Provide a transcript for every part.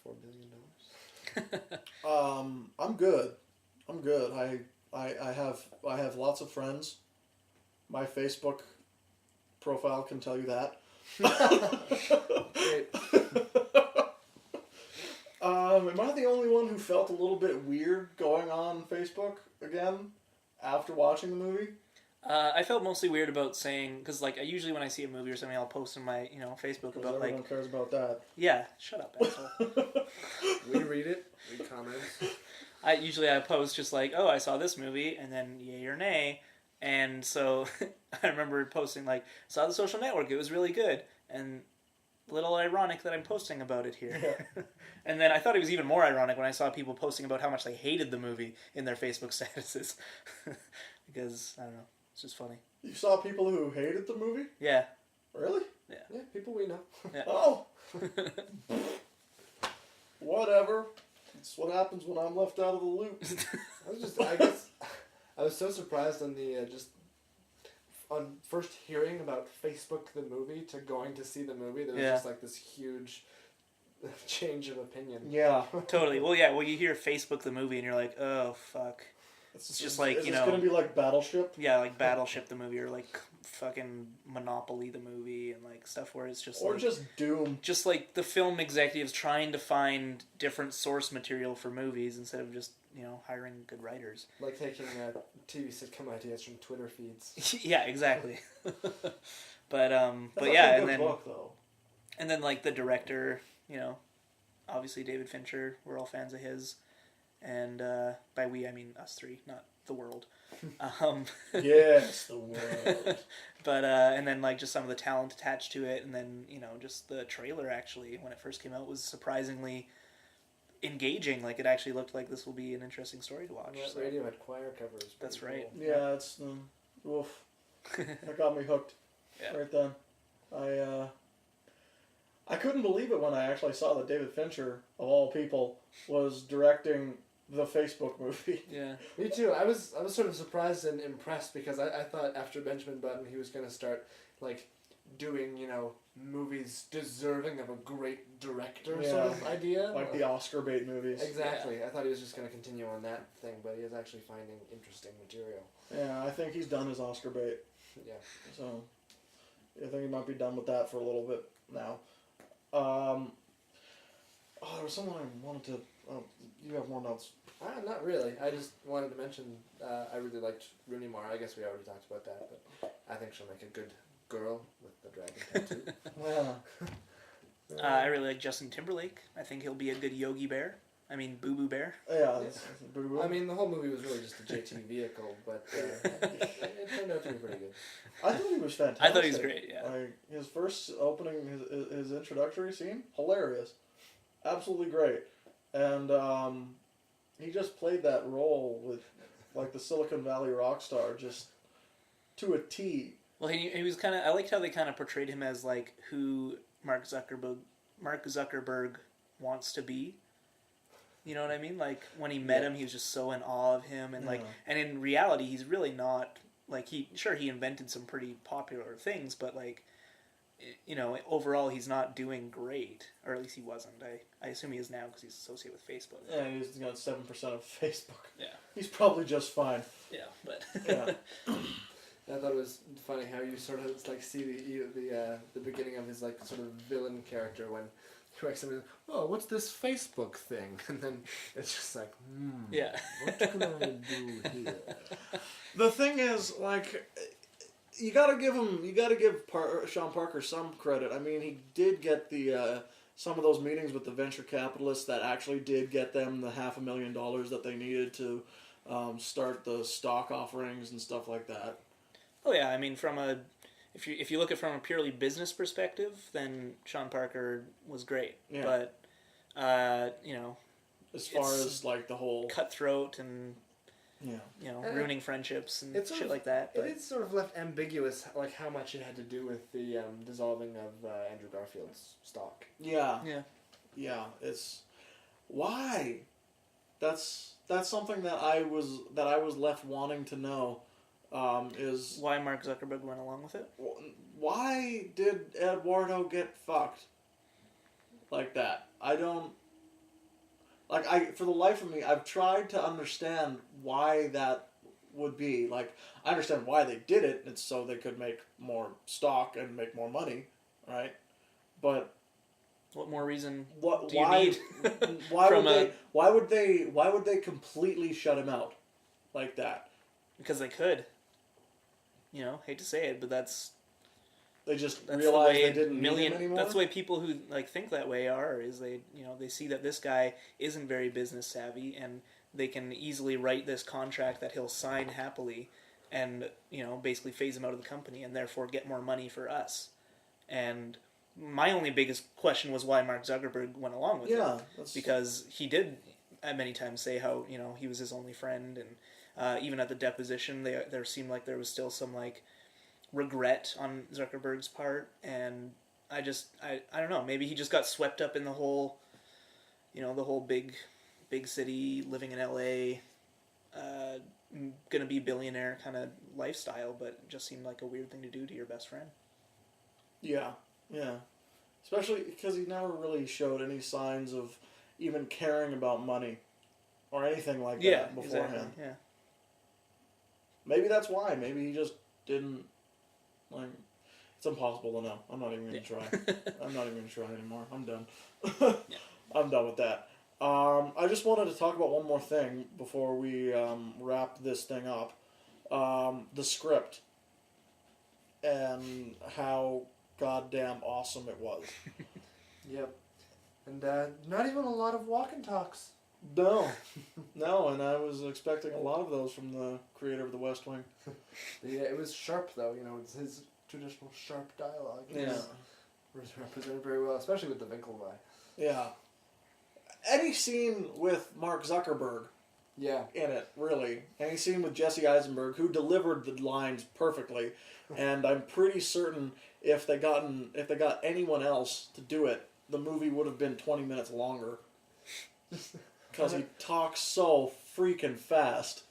$4 billion. I'm good. I have lots of friends. My Facebook profile can tell you that. Am I the only one who felt a little bit weird going on Facebook again after watching the movie? I felt mostly weird about saying, because like usually when I see a movie or something, I'll post on my Facebook about everyone like cares about that. Yeah, shut up, asshole. We read it. We comment. I post just like, oh, I saw this movie, and then yay or nay. And so I remember posting like, saw The Social Network, it was really good, and a little ironic that I'm posting about it here. Yeah. And then I thought it was even more ironic when I saw people posting about how much they hated the movie in their Facebook statuses. Because, I don't know, it's just funny. You saw people who hated the movie? Yeah. Really? Yeah, people we know. Yeah. Oh! Whatever. It's what happens when I'm left out of the loop. I guess, I was so surprised on the, on first hearing about Facebook the movie to going to see the movie, there was just like this huge change of opinion. Yeah. Totally. Well, yeah, you hear Facebook the movie and you're like, oh, fuck. It's just like, Is this going to be like Battleship? Yeah, like Battleship the movie, or like fucking Monopoly the movie, and like stuff where it's just or like, just Doom. Just like the film executives trying to find different source material for movies instead of just, hiring good writers. Like taking TV sitcom ideas from Twitter feeds. Yeah, exactly. But That's yeah, a and good then book, though. And then like the director, obviously David Fincher, we're all fans of his. And by we, I mean us three, not the world. Yes, the world. But and then like just some of the talent attached to it, and then just the trailer actually when it first came out was surprisingly engaging. Like it actually looked like this will be an interesting story to watch. That Radiohead choir cover is That's cool. right. Yeah, it's oof. That got me hooked. Yeah. Right then. I couldn't believe it when I actually saw that David Fincher, of all people, was directing the Facebook movie. Yeah. Me too. I was sort of surprised and impressed because I thought after Benjamin Button he was going to start like doing, movies deserving of a great director sort of idea. Like the Oscar bait movies. Exactly. Yeah. I thought he was just going to continue on that thing, but he is actually finding interesting material. Yeah, I think he's done his Oscar bait. Yeah. So, I think he might be done with that for a little bit now. There was someone I wanted to... you have more notes. Not really. I just wanted to mention I really liked Rooney Mara. I guess we already talked about that, but I think she'll make a good girl with the dragon tattoo. Yeah. I really like Justin Timberlake. I think he'll be a good Yogi Bear. I mean, Boo Boo Bear. Yeah. I mean, the whole movie was really just a JT vehicle, but it turned out to be pretty good. I thought he was fantastic. I thought he was great, yeah. Like, his first opening, his introductory scene, hilarious. Absolutely great. And he just played that role with, like, the Silicon Valley rock star, just to a T. Well, he was kind of... I liked how they kind of portrayed him as, like, who Mark Zuckerberg wants to be. You know what I mean? Like, when he met him, he was just so in awe of him. And, like, and in reality, he's really not... Like, he invented some pretty popular things, but, like, overall, he's not doing great. Or at least he wasn't. I assume he is now because he's associated with Facebook. Yeah, he's got 7% of Facebook. Yeah. He's probably just fine. Yeah, but... Yeah. I thought it was funny how you sort of like see the beginning of his like sort of villain character when he wakes up and oh, what's this Facebook thing? And then it's just like, yeah. What can I do here? The thing is, like, you gotta give Sean Parker some credit. I mean, he did get the some of those meetings with the venture capitalists that actually did get them the $500,000 that they needed to start the stock offerings and stuff like that. Oh yeah, I mean, if you look at it from a purely business perspective, then Sean Parker was great. Yeah. But as far as like the whole cutthroat and yeah, ruining friendships and shit sort of, like that. But it is sort of left ambiguous, like how much it had to do with the dissolving of Andrew Garfield's stock. Yeah. Yeah. Yeah. It's why. That's something that I was left wanting to know. Is why Mark Zuckerberg went along with it? Why did Eduardo get fucked like that? I don't Like, for the life of me, I've tried to understand why that would be. Like, I understand why they did it. It's so they could make more stock and make more money, right? But What more reason what? do you Why? need? Why from would a- they? Why would they? Why would they completely shut him out like that? Because they could. You know, hate to say it, but that's They just the realized way they didn't need him anymore. That's the way people who like think that way are. Is they see that this guy isn't very business savvy, and they can easily write this contract that he'll sign happily, and basically phase him out of the company, and therefore get more money for us. And my only biggest question was why Mark Zuckerberg went along with it. Yeah, that's... Because he did at many times say how he was his only friend, and even at the deposition there seemed like there was still some like regret on Zuckerberg's part, and I don't know, maybe he just got swept up in the whole the whole big city, living in LA, gonna be billionaire kind of lifestyle, but it just seemed like a weird thing to do to your best friend. Yeah. Especially because he never really showed any signs of even caring about money or anything like that beforehand. Exactly. Yeah. Maybe that's why. Maybe he just didn't, like... It's impossible to know. I'm not even going to try. I'm not even going to try anymore. I'm done. Yeah. I'm done with that. I just wanted to talk about one more thing before we wrap this thing up. The script. And how goddamn awesome it was. Yep. And not even a lot of walk and talks. No, and I was expecting a lot of those from the creator of The West Wing. Yeah, it was sharp though. It's his traditional sharp dialogue. It was represented very well, especially with the Winklevi. Yeah. Any scene with Mark Zuckerberg Yeah. in it, really. Any scene with Jesse Eisenberg, who delivered the lines perfectly, and I'm pretty certain if they got anyone else to do it, the movie would have been 20 minutes longer. Because he talks so freaking fast.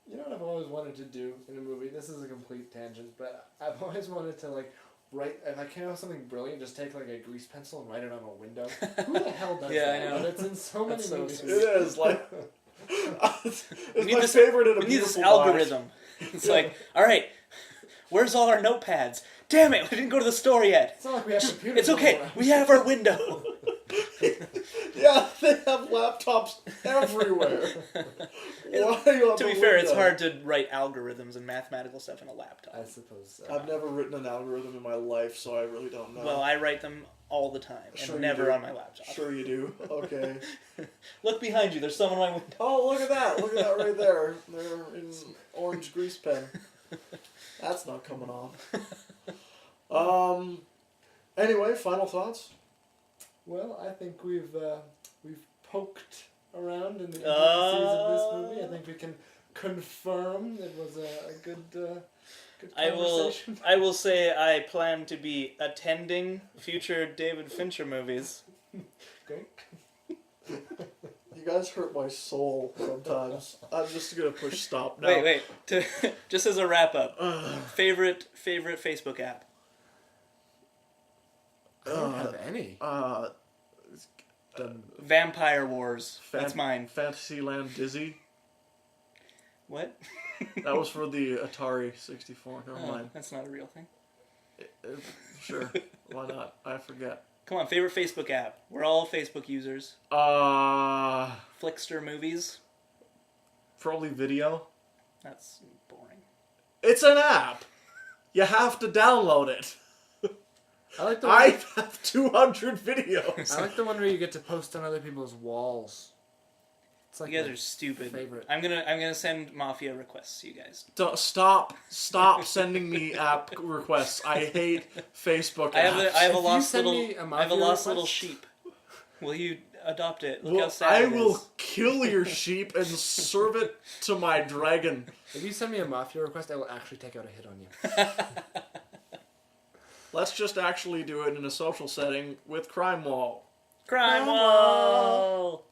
You know what I've always wanted to do in a movie? This is a complete tangent, but I've always wanted to write, if I came up with something brilliant, just take a grease pencil and write it on a window. Who the hell does Yeah, that? I know. But it's in so many That's so movies. sweet. It is, like... it's We need my this- favorite in a We need this Beautiful Mind. algorithm. It's like, all right, where's all our notepads? Damn it, we didn't go to the store yet. It's not like we have computers. It's okay, anymore. we have our window. Yeah, they have laptops everywhere. Why on To the be fair, it's window? hard to write algorithms and mathematical stuff in a laptop. I suppose so. I've never written an algorithm in my life, so I really don't know. Well, I write them all the time, and Sure you never do. on my laptop. Sure you do. Okay. Look behind you, there's someone on my window. Oh, look at that. Look at that right there. They're in orange grease pen. That's not coming off. Anyway, final thoughts? Well, I think we've poked around in the intricacies of this movie. I think we can confirm it was a good conversation. I will say I plan to be attending future David Fincher movies. Great. You guys hurt my soul sometimes. I'm just going to push stop now. Wait. Just as a wrap up, favorite Facebook app. I don't have any. Vampire Wars. That's mine. Fantasyland Dizzy. What? That was for the Atari 64. Never Oh, mind. that's not a real thing. Sure. Why not? I forget. Come on, favorite Facebook app. We're all Facebook users. Flickster Movies. Probably video. That's boring. It's an app. You have to download it. I like the one, I have 200 videos. I like the one where you get to post on other people's walls. It's like You guys my are stupid. favorite. I'm gonna send Mafia requests to you guys. Stop sending me app requests. I hate Facebook apps. I have a If you lost send little. me a I have a Mafia lost request- little sheep. Will you adopt it? Look how Well, sad I it will is. kill your sheep and serve it to my dragon. If you send me a Mafia request, I will actually take out a hit on you. Let's just actually do it in a social setting with Crime Wall. Crime Wall.